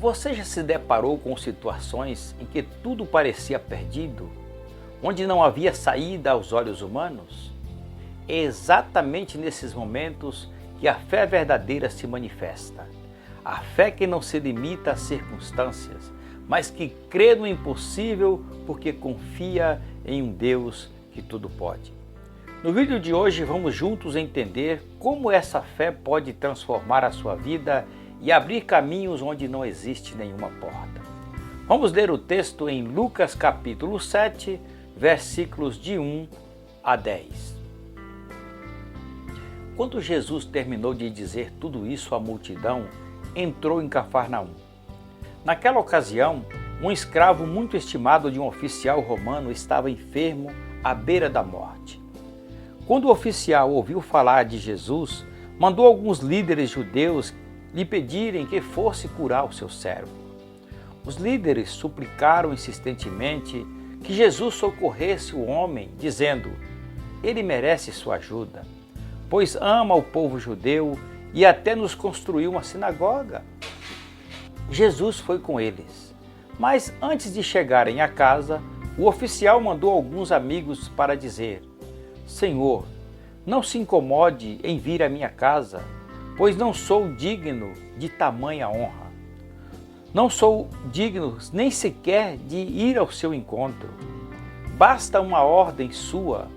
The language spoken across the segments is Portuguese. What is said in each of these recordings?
Você já se deparou com situações em que tudo parecia perdido, onde não havia saída aos olhos humanos? É exatamente nesses momentos que a fé verdadeira se manifesta. A fé que não se limita às circunstâncias, mas que crê no impossível porque confia em um Deus que tudo pode. No vídeo de hoje vamos juntos entender como essa fé pode transformar a sua vida e abrir caminhos onde não existe nenhuma porta. Vamos ler o texto em Lucas capítulo 7, versículos de 1 a 10. Quando Jesus terminou de dizer tudo isso à multidão, entrou em Cafarnaum. Naquela ocasião, um escravo muito estimado de um oficial romano estava enfermo à beira da morte. Quando o oficial ouviu falar de Jesus, mandou alguns líderes judeus lhe pedirem que fosse curar o seu servo. Os líderes suplicaram insistentemente que Jesus socorresse o homem, dizendo: ele merece sua ajuda, pois ama o povo judeu e até nos construiu uma sinagoga. Jesus foi com eles, mas antes de chegarem à casa, o oficial mandou alguns amigos para dizer: Senhor, não se incomode em vir à minha casa, pois não sou digno de tamanha honra. Não sou digno nem sequer de ir ao seu encontro. Basta uma ordem sua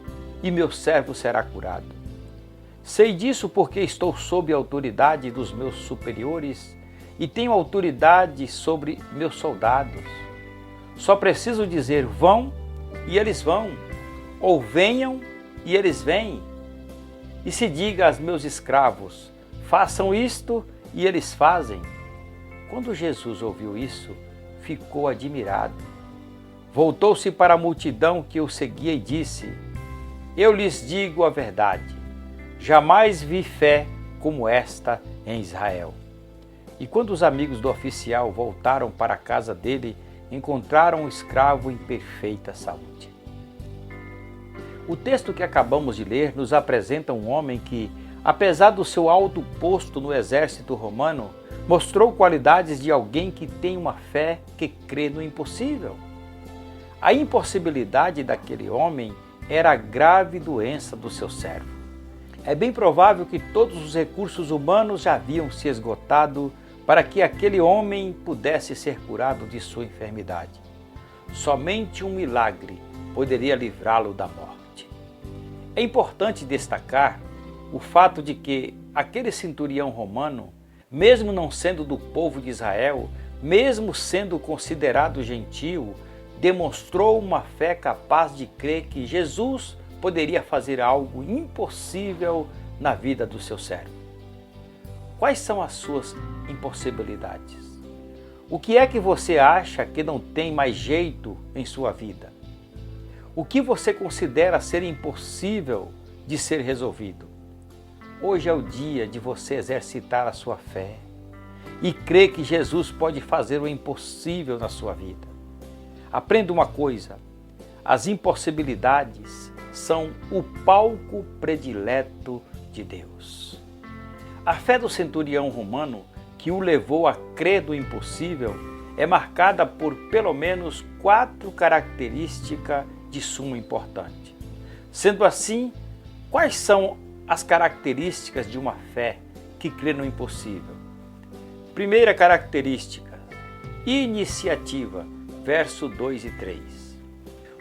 e meu servo será curado. Sei disso porque estou sob a autoridade dos meus superiores e tenho autoridade sobre meus soldados. Só preciso dizer vão e eles vão, ou venham e eles vêm. E se diga aos meus escravos: façam isto e eles fazem. Quando Jesus ouviu isso, ficou admirado. Voltou-se para a multidão que o seguia e disse: eu lhes digo a verdade, jamais vi fé como esta em Israel. E quando os amigos do oficial voltaram para a casa dele, encontraram o escravo em perfeita saúde. O texto que acabamos de ler nos apresenta um homem que, apesar do seu alto posto no exército romano, mostrou qualidades de alguém que tem uma fé que crê no impossível. A impossibilidade daquele homem era a grave doença do seu servo. É bem provável que todos os recursos humanos já haviam se esgotado para que aquele homem pudesse ser curado de sua enfermidade. Somente um milagre poderia livrá-lo da morte. É importante destacar o fato de que aquele centurião romano, mesmo não sendo do povo de Israel, mesmo sendo considerado gentio, demonstrou uma fé capaz de crer que Jesus poderia fazer algo impossível na vida do seu servo. Quais são as suas impossibilidades? O que é que você acha que não tem mais jeito em sua vida? O que você considera ser impossível de ser resolvido? Hoje é o dia de você exercitar a sua fé e crer que Jesus pode fazer o impossível na sua vida. Aprenda uma coisa: as impossibilidades são o palco predileto de Deus. A fé do centurião romano, que o levou a crer no impossível, é marcada por pelo menos 4 características de suma importância. Sendo assim, quais são as características de uma fé que crê no impossível? Primeira característica: iniciativa, verso 2 e 3.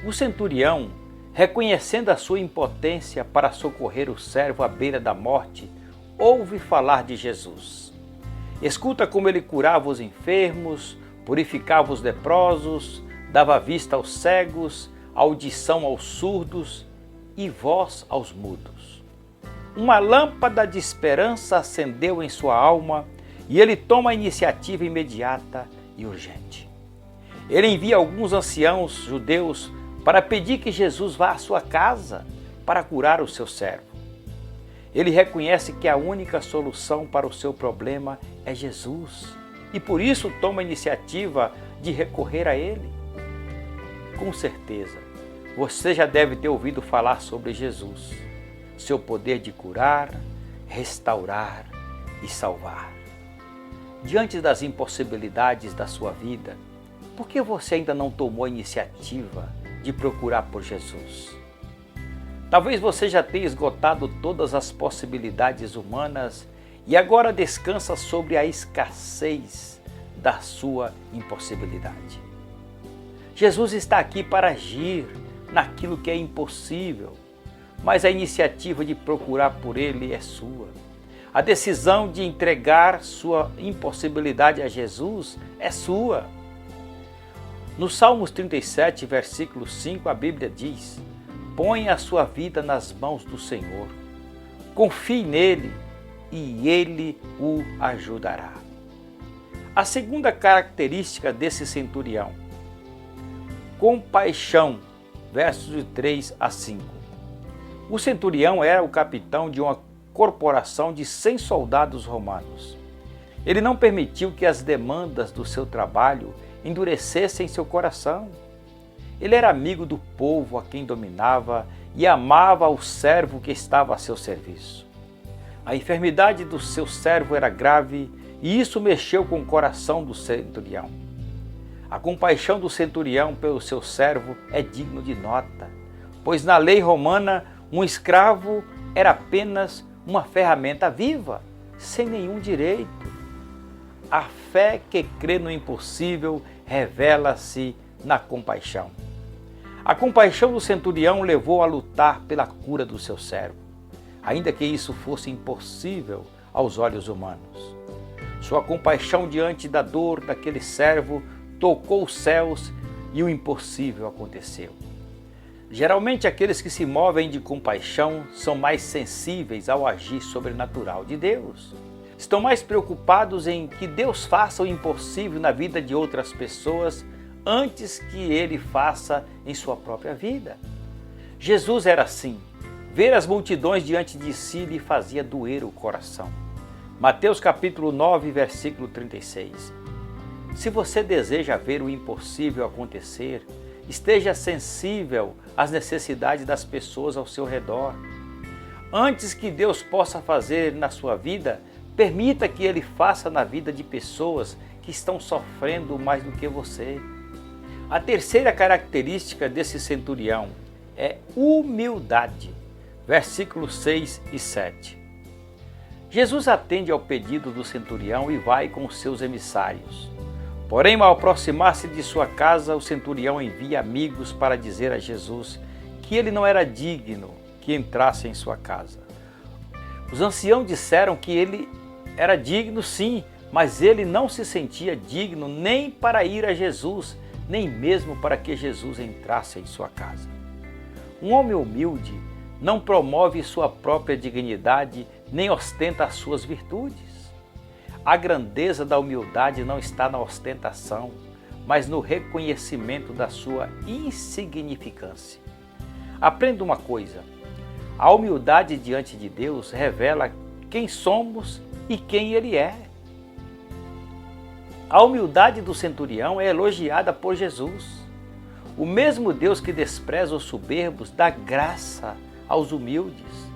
O centurião, reconhecendo a sua impotência para socorrer o servo à beira da morte, ouve falar de Jesus. Escuta como ele curava os enfermos, purificava os leprosos, dava vista aos cegos, audição aos surdos e voz aos mudos. Uma lâmpada de esperança acendeu em sua alma e ele toma a iniciativa imediata e urgente. Ele envia alguns anciãos judeus para pedir que Jesus vá à sua casa para curar o seu servo. Ele reconhece que a única solução para o seu problema é Jesus e por isso toma a iniciativa de recorrer a ele. Com certeza, você já deve ter ouvido falar sobre Jesus, seu poder de curar, restaurar e salvar. Diante das impossibilidades da sua vida, por que você ainda não tomou a iniciativa de procurar por Jesus? Talvez você já tenha esgotado todas as possibilidades humanas e agora descansa sobre a escassez da sua impossibilidade. Jesus está aqui para agir naquilo que é impossível, mas a iniciativa de procurar por Ele é sua. A decisão de entregar sua impossibilidade a Jesus é sua. No Salmos 37, versículo 5, a Bíblia diz: põe a sua vida nas mãos do Senhor, confie nele e ele o ajudará. A segunda característica desse centurião: compaixão, versos de 3 a 5. O centurião era o capitão de uma corporação de 100 soldados romanos. Ele não permitiu que as demandas do seu trabalho endurecessem seu coração. Ele era amigo do povo a quem dominava e amava o servo que estava a seu serviço. A enfermidade do seu servo era grave e isso mexeu com o coração do centurião. A compaixão do centurião pelo seu servo é digno de nota, pois na lei romana um escravo era apenas uma ferramenta viva, sem nenhum direito. A fé que crê no impossível revela-se na compaixão. A compaixão do centurião levou a lutar pela cura do seu servo, ainda que isso fosse impossível aos olhos humanos. Sua compaixão diante da dor daquele servo tocou os céus e o impossível aconteceu. Geralmente, aqueles que se movem de compaixão são mais sensíveis ao agir sobrenatural de Deus. Estão mais preocupados em que Deus faça o impossível na vida de outras pessoas antes que Ele faça em sua própria vida. Jesus era assim. Ver as multidões diante de si lhe fazia doer o coração. Mateus capítulo 9, versículo 36. Se você deseja ver o impossível acontecer, esteja sensível às necessidades das pessoas ao seu redor. Antes que Deus possa fazer na sua vida, permita que Ele faça na vida de pessoas que estão sofrendo mais do que você. A terceira característica desse centurião é humildade. Versículos 6 e 7. Jesus atende ao pedido do centurião e vai com os seus emissários. Porém, ao aproximar-se de sua casa, o centurião envia amigos para dizer a Jesus que ele não era digno que entrasse em sua casa. Os anciãos disseram que ele era digno sim, mas ele não se sentia digno nem para ir a Jesus, nem mesmo para que Jesus entrasse em sua casa. Um homem humilde não promove sua própria dignidade, nem ostenta as suas virtudes. A grandeza da humildade não está na ostentação, mas no reconhecimento da sua insignificância. Aprenda uma coisa: a humildade diante de Deus revela quem somos e quem Ele é. A humildade do centurião é elogiada por Jesus. O mesmo Deus que despreza os soberbos dá graça aos humildes,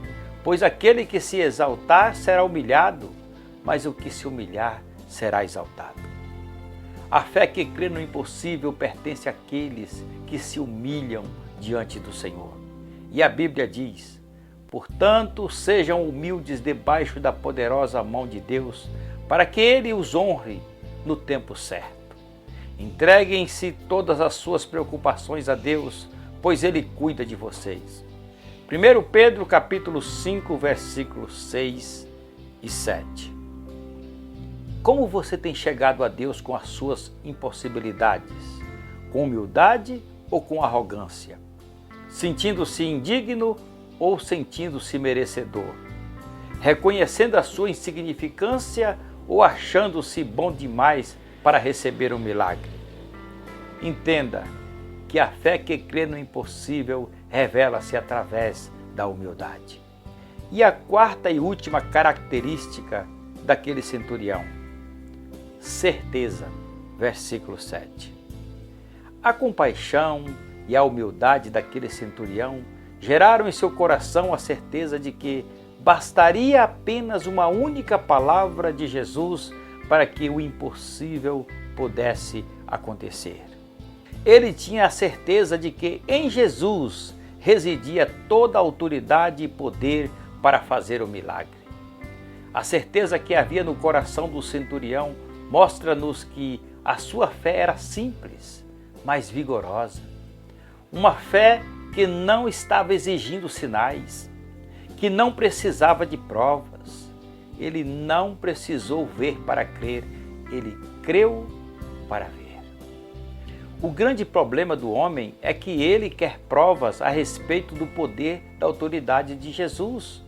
pois aquele que se exaltar será humilhado, mas o que se humilhar será exaltado. A fé que crê no impossível pertence àqueles que se humilham diante do Senhor. E a Bíblia diz: portanto, sejam humildes debaixo da poderosa mão de Deus, para que Ele os honre no tempo certo. Entreguem-se todas as suas preocupações a Deus, pois Ele cuida de vocês. 1 Pedro capítulo 5, versículos 6 e 7. Como você tem chegado a Deus com as suas impossibilidades? Com humildade ou com arrogância? Sentindo-se indigno ou sentindo-se merecedor? Reconhecendo a sua insignificância ou achando-se bom demais para receber um milagre? Entenda que a fé que crê no impossível revela-se através da humildade. E a quarta e última característica daquele centurião: certeza, versículo 7. A compaixão e a humildade daquele centurião geraram em seu coração a certeza de que bastaria apenas uma única palavra de Jesus para que o impossível pudesse acontecer. Ele tinha a certeza de que em Jesus residia toda a autoridade e poder para fazer o milagre. A certeza que havia no coração do centurião mostra-nos que a sua fé era simples, mas vigorosa. Uma fé que não estava exigindo sinais, que não precisava de provas. Ele não precisou ver para crer, ele creu para ver. O grande problema do homem é que ele quer provas a respeito do poder da autoridade de Jesus.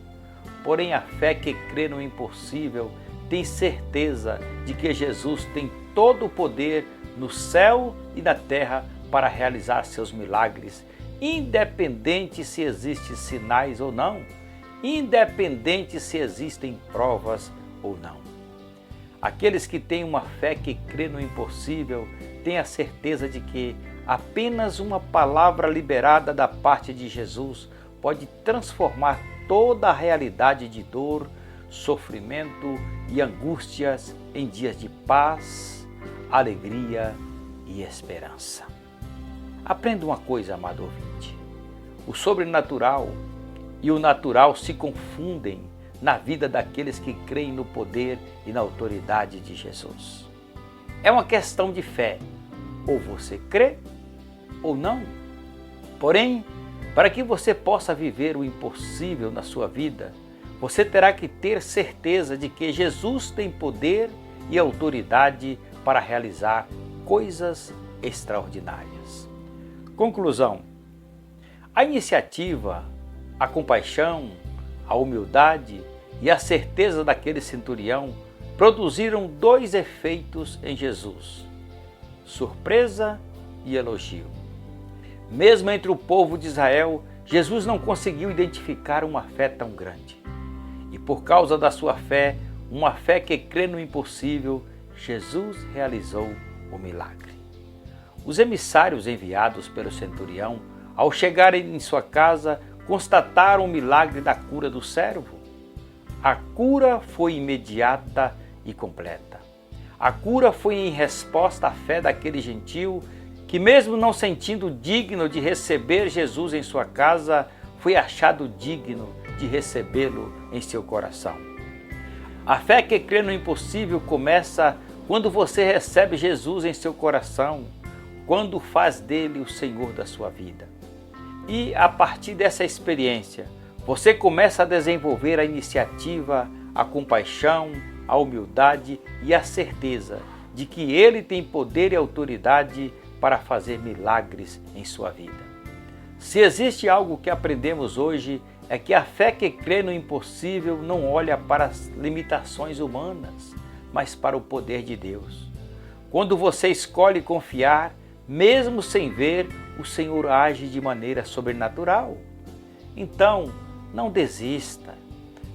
Porém, a fé que crê no impossível tem certeza de que Jesus tem todo o poder no céu e na terra para realizar seus milagres, independente se existem sinais ou não, independente se existem provas ou não. Aqueles que têm uma fé que crê no impossível têm a certeza de que apenas uma palavra liberada da parte de Jesus pode transformar toda a realidade de dor, sofrimento e angústias em dias de paz, alegria e esperança. Aprenda uma coisa, amado ouvinte. O sobrenatural e o natural se confundem na vida daqueles que creem no poder e na autoridade de Jesus. É uma questão de fé. Ou você crê ou não. Porém, para que você possa viver o impossível na sua vida, você terá que ter certeza de que Jesus tem poder e autoridade para realizar coisas extraordinárias. Conclusão: a iniciativa, a compaixão, a humildade e a certeza daquele centurião produziram dois efeitos em Jesus: surpresa e elogio. Mesmo entre o povo de Israel, Jesus não conseguiu identificar uma fé tão grande. E por causa da sua fé, uma fé que crê no impossível, Jesus realizou o milagre. Os emissários enviados pelo centurião, ao chegarem em sua casa, constataram o milagre da cura do servo. A cura foi imediata e completa. A cura foi em resposta à fé daquele gentil que, mesmo não sentindo digno de receber Jesus em sua casa, foi achado digno de recebê-lo em seu coração. A fé que crê no impossível começa quando você recebe Jesus em seu coração, quando faz dele o Senhor da sua vida. E a partir dessa experiência, você começa a desenvolver a iniciativa, a compaixão, a humildade e a certeza de que Ele tem poder e autoridade para fazer milagres em sua vida. Se existe algo que aprendemos hoje, é que a fé que crê no impossível não olha para as limitações humanas, mas para o poder de Deus. Quando você escolhe confiar, mesmo sem ver, o Senhor age de maneira sobrenatural. Então, não desista,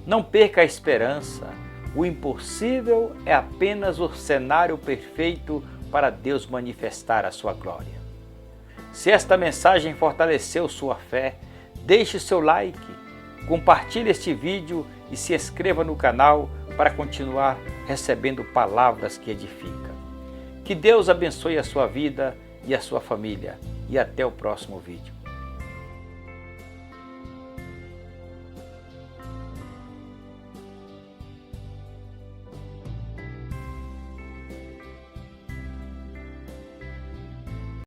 não perca a esperança. O impossível é apenas o cenário perfeito para Deus manifestar a sua glória. Se esta mensagem fortaleceu sua fé, deixe seu like, compartilhe este vídeo e se inscreva no canal para continuar recebendo palavras que edificam. Que Deus abençoe a sua vida e a sua família. E até o próximo vídeo.